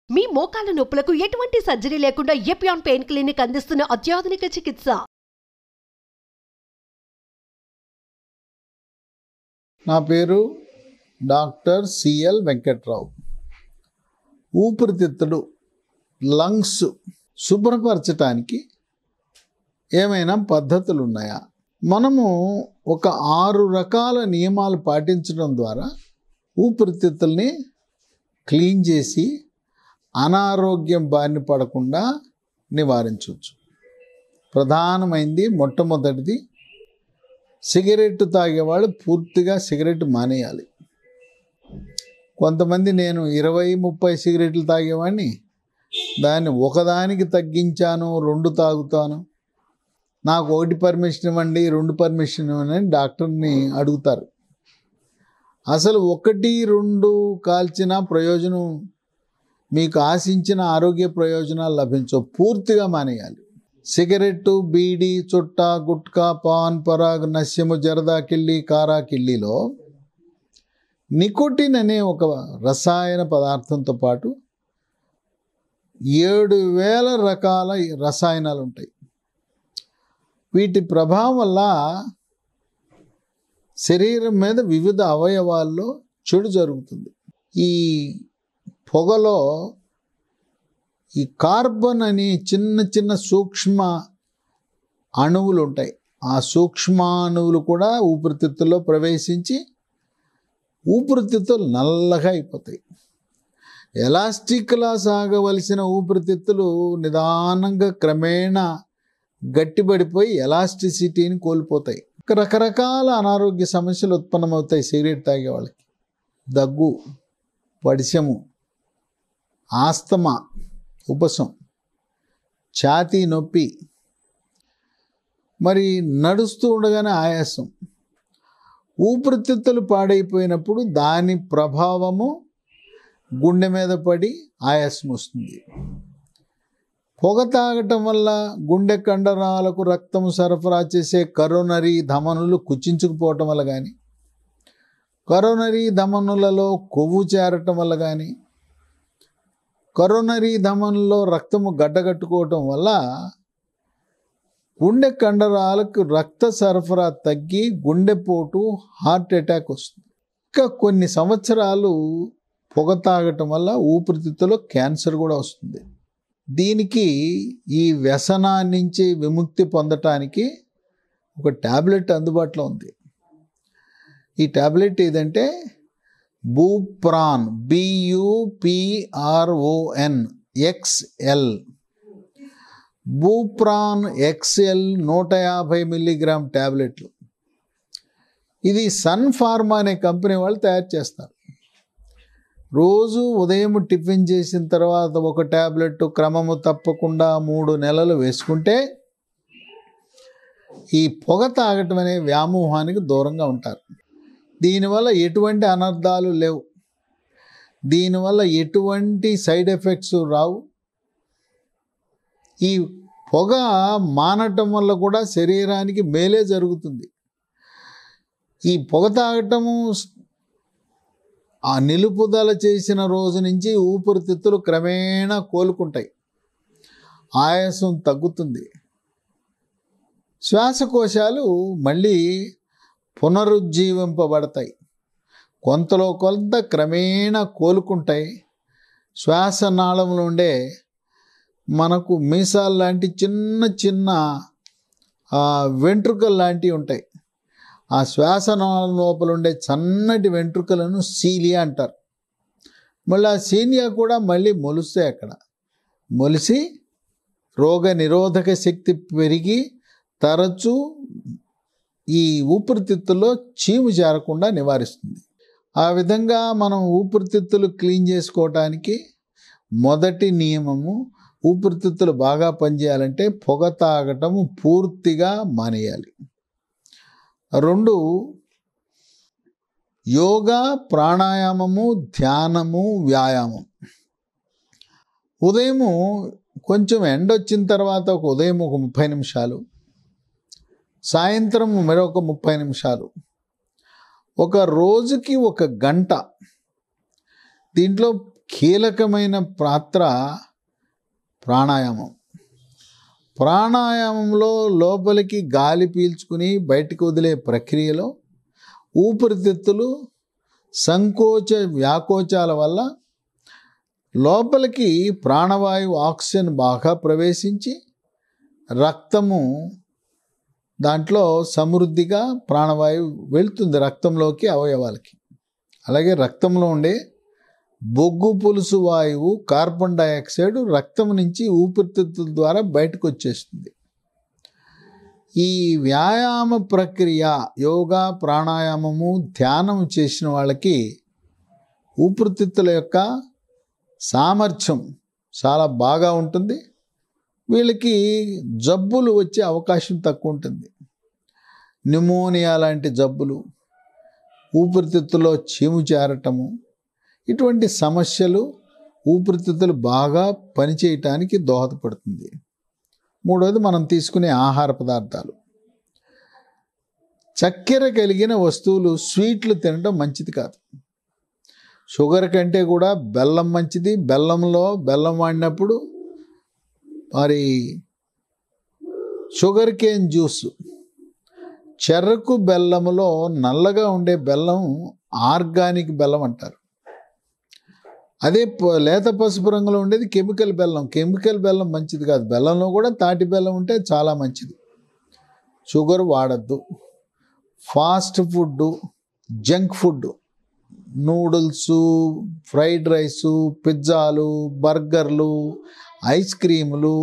మీ మోకాల నొప్పులకు ఎటువంటి సర్జరీ లేకుండా ఎపియాన్ పెయిన్ క్లినిక్ అందిస్తున్న అత్యాధునిక చికిత్స. నా పేరు డాక్టర్ సిఎల్ వెంకట్రావు. ఊపిరితిత్తులు లంగ్స్ శుభ్రపరచడానికి ఏమైనా పద్ధతులు ఉన్నాయా? మనము ఒక 6 రకాల నియమాలు పాటించడం ద్వారా ఊపిరితిత్తుల్ని క్లీన్ చేసి అనారోగ్యం బారిన పడకుండా నివారించవచ్చు. ప్రధానమైనది మొట్టమొదటిది, సిగరెట్ తాగేవాళ్ళు పూర్తిగా సిగరెట్ మానేయాలి. కొంతమంది నేను 20-30 సిగరెట్లు తాగేవాడిని, దాన్ని ఒకదానికి తగ్గించాను, 2 తాగుతాను, నాకు 1 పర్మిషన్ ఇవ్వండి, 2 పర్మిషన్ ఇవ్వండి అని డాక్టర్ని అడుగుతారు. అసలు 1-2 కాల్చిన ప్రయోజనం, మీకు ఆశించిన ఆరోగ్య ప్రయోజనాలు లభించవు. పూర్తిగా మానేయాలి. సిగరెట్టు, బీడీ, చుట్టా, గుట్కా, పాన్ పరాగ్, నస్యము, జరదా కిళ్ళి, కారా కిళ్ళిలో నికోటిన్ అనే ఒక రసాయన పదార్థంతో పాటు 7,000 రకాల రసాయనాలు ఉంటాయి. వీటి ప్రభావం వల్ల శరీరం మీద వివిధ అవయవాల్లో చెడు జరుగుతుంది. ఈ పొగలో ఈ కార్బన్ అని చిన్న చిన్న సూక్ష్మ అణువులు ఉంటాయి. ఆ సూక్ష్మాణువులు కూడా ఊపిరితిత్తుల్లో ప్రవేశించి ఊపిరితిత్తులు నల్లగా అయిపోతాయి. ఎలాస్టిక్లా సాగవలసిన ఊపిరితిత్తులు నిదానంగా క్రమేణా గట్టిపడిపోయి ఎలాస్టిసిటీని కోల్పోతాయి. రకరకాల అనారోగ్య సమస్యలు ఉత్పన్నమవుతాయి సిగరెట్ తాగే వాళ్ళకి. దగ్గు, పడిశము, ఆస్తమా, ఉపశం, ఛాతీ నొప్పి, మరి నడుస్తూ ఉండగానే ఆయాసం. ఊపిరితిత్తులు పాడైపోయినప్పుడు దాని ప్రభావము గుండె మీద పడి ఆయాసం వస్తుంది. పొగ తాగటం వల్ల గుండె కండరాలకు రక్తం సరఫరా చేసే కరోనరీ ధమనులు కుచించుకుపోవటం వల్ల కానీ, కరోనరీ ధమనులలో కొవ్వు చేరటం వల్ల కానీ, కరోనరీ ధమనుల్లో రక్తము గడ్డగట్టుకోవటం వల్ల గుండె కండరాలకు రక్త సరఫరా తగ్గి గుండెపోటు, హార్ట్ అటాక్ వస్తుంది. ఇంకా కొన్ని సంవత్సరాలు పొగ తాగటం వల్ల ఊపిరితిత్తులో క్యాన్సర్ కూడా వస్తుంది. దీనికి ఈ వ్యసనాన్ని నుంచి విముక్తి పొందటానికి ఒక ట్యాబ్లెట్ అందుబాటులో ఉంది. ఈ ట్యాబ్లెట్ ఏదంటే బూప్రాన్, BUPRON XL. బూప్రాన్ XL 150 మిల్లీగ్రామ్ ట్యాబ్లెట్లు. ఇది సన్ ఫార్మా అనే కంపెనీ వాళ్ళు తయారు చేస్తారు. రోజు ఉదయం టిఫిన్ చేసిన తర్వాత ఒక ట్యాబ్లెట్ క్రమము తప్పకుండా 3 నెలలు వేసుకుంటే ఈ పొగ తాగటం అనే వ్యామోహానికి దూరంగా ఉంటారు. దీనివల్ల ఎటువంటి అనర్థాలు లేవు, దీనివల్ల ఎటువంటి సైడ్ ఎఫెక్ట్స్ రావు. ఈ పొగ మానటం వల్ల కూడా శరీరానికి మేలే జరుగుతుంది. ఈ పొగ తాగటము ఆ నిలుపుదల చేసిన రోజు నుంచి ఊపిరితిత్తులు క్రమేణా కోలుకుంటాయి, ఆయాసం తగ్గుతుంది, శ్వాసకోశాలు మళ్ళీ పునరుజ్జీవింపబడతాయి, కొంతలో కొంత క్రమేణా కోలుకుంటాయి. శ్వాసనాళంలో ఉండే మనకు మీసాలు లాంటి చిన్న చిన్న వెంట్రుకలు లాంటివి ఉంటాయి. ఆ శ్వాసనాళం లోపల ఉండే సన్నటి వెంట్రుకలను సీలియా అంటారు. మళ్ళీ ఆ సీలియా కూడా మళ్ళీ మొలుస్తాయి. అక్కడ మొలిసి రోగ నిరోధక శక్తి పెరిగి తరచూ ఈ ఊపిరితిత్తుల్లో చీము చేరకుండా నివారిస్తుంది. ఆ విధంగా మనం ఊపిరితిత్తులు క్లీన్ చేసుకోవటానికి మొదటి నియమము, ఊపిరితిత్తులు బాగా పనిచేయాలంటే పొగ తాగటము పూర్తిగా మానేయాలి. 2, యోగా, ప్రాణాయామము, ధ్యానము, వ్యాయామం. ఉదయము కొంచెం ఎండ వచ్చిన తర్వాత ఉదయం ఒక 30 నిమిషాలు, సాయంత్రం మరొక 30 నిమిషాలు, ఒక రోజుకి 1 గంట. దీంట్లో కీలకమైన పాత్ర ప్రాణాయామం. ప్రాణాయామంలో లోపలికి గాలి పీల్చుకుని బయటకు వదిలే ప్రక్రియలో ఊపిరితిత్తులు సంకోచ వ్యాకోచాల వల్ల లోపలికి ప్రాణవాయువు ఆక్సిజన్ బాగా ప్రవేశించి రక్తము దాంట్లో సమృద్ధిగా ప్రాణవాయువు వెళ్తుంది రక్తంలోకి, అవయవాలకి. అలాగే రక్తంలో ఉండే బొగ్గు పులుసు వాయువు కార్బన్ డైఆక్సైడ్ రక్తం నుంచి ఊపిరితిత్తుల ద్వారా బయటకు వచ్చేస్తుంది. ఈ వ్యాయామ ప్రక్రియ యోగా, ప్రాణాయామము, ధ్యానం చేసిన వాళ్ళకి ఊపిరితిత్తుల యొక్క సామర్థ్యం చాలా బాగా ఉంటుంది. వీళ్ళకి జబ్బులు వచ్చే అవకాశం తక్కువ ఉంటుంది. న్యూమోనియా లాంటి జబ్బులు, ఊపిరితిత్తులో చీము చేరటము, ఇటువంటి సమస్యలు ఊపిరితిత్తులు బాగా పనిచేయటానికి దోహదపడుతుంది. మూడవది మనం తీసుకునే ఆహార పదార్థాలు. చక్కెర కలిగిన వస్తువులు, స్వీట్లు తినడం మంచిది కాదు. షుగర్ కంటే కూడా బెల్లం మంచిది. బెల్లం వాడినప్పుడు మరి షుగర్ కేన్ జ్యూస్, చెరకు బెల్లములో నల్లగా ఉండే బెల్లం ఆర్గానిక్ బెల్లం అంటారు. అదే లేత పసుపు రంగులో ఉండేది కెమికల్ బెల్లం. కెమికల్ బెల్లం మంచిది కాదు. బెల్లంలో కూడా తాటి బెల్లం ఉంటే చాలా మంచిది. షుగర్ వాడద్దు. Fast food, junk food, noodles, fried rice, పిజ్జాలు, బర్గర్లు, ఐస్ క్రీములు,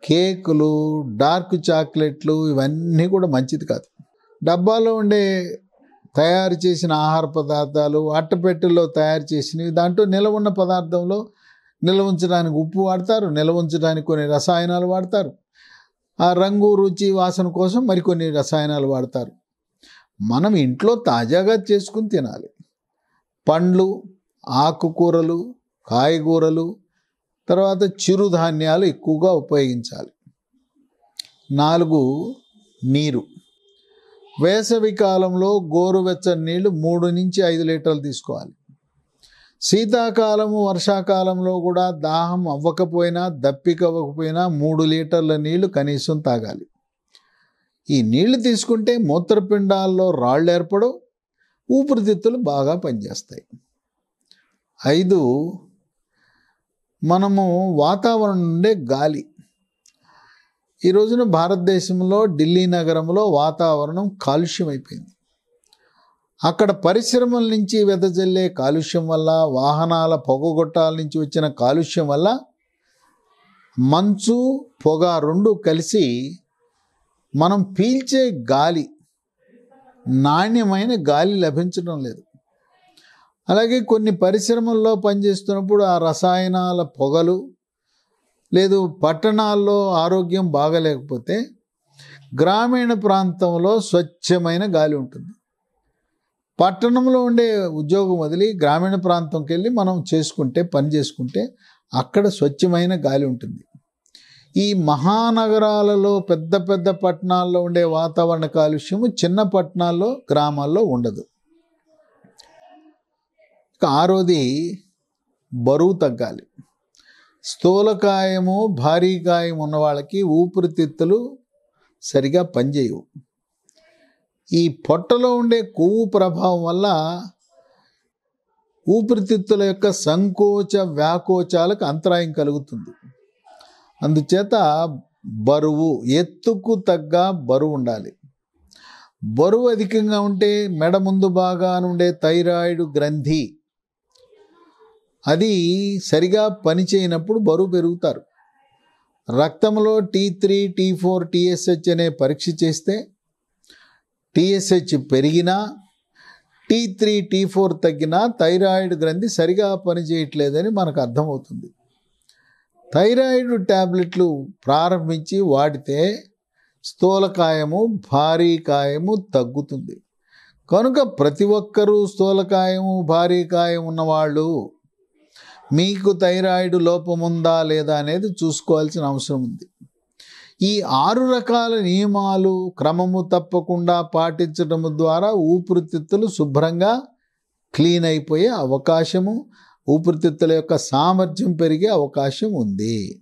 కేకులు, డార్క్ చాక్లెట్లు, ఇవన్నీ కూడా మంచిది కాదు. డబ్బాలో ఉండే తయారు చేసిన ఆహార పదార్థాలు, అట్టపెట్టెల్లో తయారు చేసినవి, దాంట్లో నిల్వ ఉన్న పదార్థంలో నిల్వ ఉంచడానికి ఉప్పు వాడతారు, నిల్వ ఉంచడానికి కొన్ని రసాయనాలు వాడతారు, ఆ రంగు, రుచి, వాసన కోసం మరికొన్ని రసాయనాలు వాడతారు. మనం ఇంట్లో తాజాగా చేసుకుని తినాలి. పండ్లు, ఆకుకూరలు, కాయగూరలు, తర్వాత చిరుధాన్యాలు ఎక్కువగా ఉపయోగించాలి. 4, నీరు. వేసవి కాలంలో గోరువెచ్చని నీళ్లు 3 నుంచి 5 లీటర్లు తీసుకోవాలి. శీతాకాలము, వర్షాకాలంలో కూడా దాహం అవ్వకపోయినా, దప్పిక అవ్వకపోయినా 3 లీటర్ల నీళ్లు కనీసం తాగాలి. ఈ నీళ్లు తీసుకుంటే మూత్రపిండాల్లో రాళ్ళు ఏర్పడవు, ఊపిరితిత్తులు బాగా పనిచేస్తాయి. 5, మనము వాతావరణం నుండే గాలి. ఈ రోజున భారతదేశంలో ఢిల్లీ నగరంలో వాతావరణం కాలుష్యం అయిపోయింది. అక్కడ పరిశ్రమల నుంచి వెదజల్లే కాలుష్యం వల్ల, వాహనాల పొగగొట్టాల నుంచి వచ్చిన కాలుష్యం వల్ల మంచు, పొగ 2 కలిసి మనం పీల్చే గాలి, నాణ్యమైన గాలి లభించడం లేదు. అలాగే కొన్ని పరిశ్రమల్లో పనిచేస్తున్నప్పుడు ఆ రసాయనాల పొగలు, లేదు పట్టణాల్లో ఆరోగ్యం బాగలేకపోతే గ్రామీణ ప్రాంతంలో స్వచ్ఛమైన గాలి ఉంటుంది. పట్టణంలో ఉండే ఉద్యోగం వదిలి గ్రామీణ ప్రాంతంకి వెళ్ళి మనం పని చేసుకుంటే అక్కడ స్వచ్ఛమైన గాలి ఉంటుంది. ఈ మహానగరాలలో, పెద్ద పెద్ద పట్టణాల్లో ఉండే వాతావరణ కాలుష్యము చిన్న పట్టణాల్లో, గ్రామాల్లో ఉండదు. 6వది బరువు తగ్గాలి. స్థూలకాయము, భారీకాయం ఉన్న వాళ్ళకి ఊపిరితిత్తులు సరిగా పనిచేయవు. ఈ పొట్టలో ఉండే కొవ్వు ప్రభావం వల్ల ఊపిరితిత్తుల యొక్క సంకోచ వ్యాకోచాలకు అంతరాయం కలుగుతుంది. అందుచేత బరువు, ఎత్తుకు తగ్గ బరువు ఉండాలి. బరువు అధికంగా ఉంటే మెడ ముందు భాగాన ఉండే థైరాయిడ్ గ్రంథి అది సరిగా పనిచేయనప్పుడు బరువు పెరుగుతారు. రక్తంలో T3, T4, TSH అనే పరీక్ష చేస్తే TSH పెరిగినా, T3, T4 తగ్గినా థైరాయిడ్ గ్రంథి సరిగా పనిచేయట్లేదని మనకు అర్థమవుతుంది. థైరాయిడ్ ట్యాబ్లెట్లు ప్రారంభించి వాడితే స్థూలకాయము, భారీకాయము తగ్గుతుంది. కనుక ప్రతి ఒక్కరూ స్థూలకాయము, భారీకాయం ఉన్నవాళ్ళు మీకు థైరాయిడ్ లోపం ఉందా లేదా అనేది చూసుకోవాల్సిన అవసరం ఉంది. ఈ 6 రకాల నియమాలు క్రమము తప్పకుండా పాటించడం ద్వారా ఊపిరితిత్తులు శుభ్రంగా క్లీన్ అయిపోయే అవకాశము, ఊపిరితిత్తుల యొక్క సామర్థ్యం పెరిగే అవకాశం ఉంది.